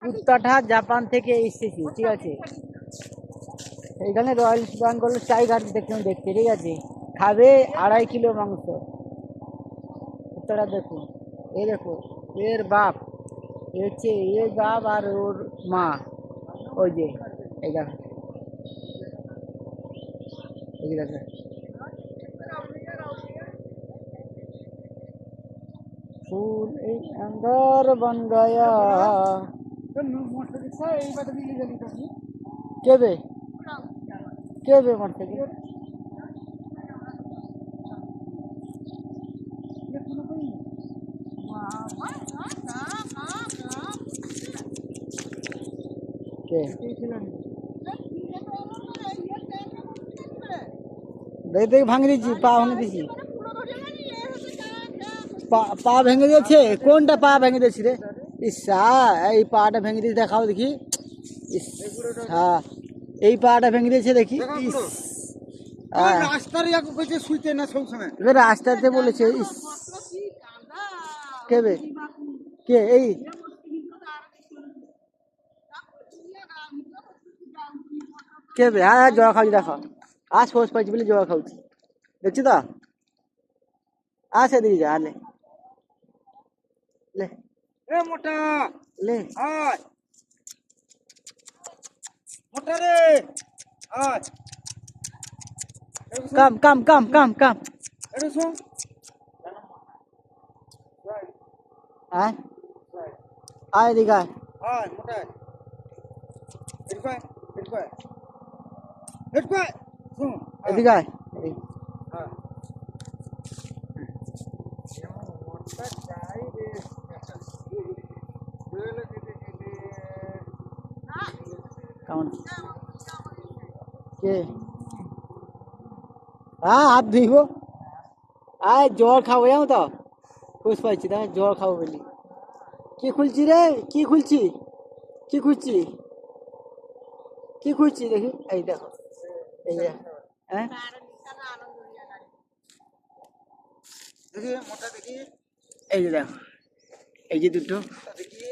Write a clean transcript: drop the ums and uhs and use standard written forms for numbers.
কুত্তাটা Japan থেকে এসেছি, ঠিক আছে। এখানে রয়্যাল বেঙ্গল টাইগার দেখতে, ঠিক আছে। খাবে 2.5 কিলো মাংস। কুত্তাটা দেখুন, এই দেখো, এর বাপ, হচ্ছে এর বাপ আর ওর মা, ওই যে, এই দেখো, এই দেখো। फूल एक अंगार बन गया। কেবে কেবে মার থেকে কে দেখ দেখ ভাঙে দিয়েছি, পা ভাঙে দিয়েছি, পা ভেঙে দিয়েছে। কোনটা পা ভেঙে দিয়েছি রে? ইসা, এই পাটা ভেঙে দিয়েছে, দেখাও দেখি। ইস, হ্যাঁ, এই পাটা ভেঙে দিয়েছে দেখি। রাস্তাতে বলেছে। ইস, কেবে কে এই কেবে? হ্যাঁ, জল খাওয়াছি, দেখো। আজ খোঁজ পাইছি বলে জল খাওয়াছি, দেখছি তো। সেদিকে যা, লে লে মোটা, লে মোটা রে, কাম কাম কাম কাম কাম। আয় আয় এদিকে আয়। এদিকে আয়। কেমন কে? হ্যাঁ, হাত ধুইব। আয় জল খাবো, জানো তো, খুশ পাইছি তাই জল খাবো বলি। কি খুলছি রে? কি খুলছি? কি খুঁজছি? কি খুঁজছি দেখি? এই দেখো, এই যে, হ্যাঁ দেখি মোটা দেখি, এই যে দেখো, এই যে দুটো দেখি।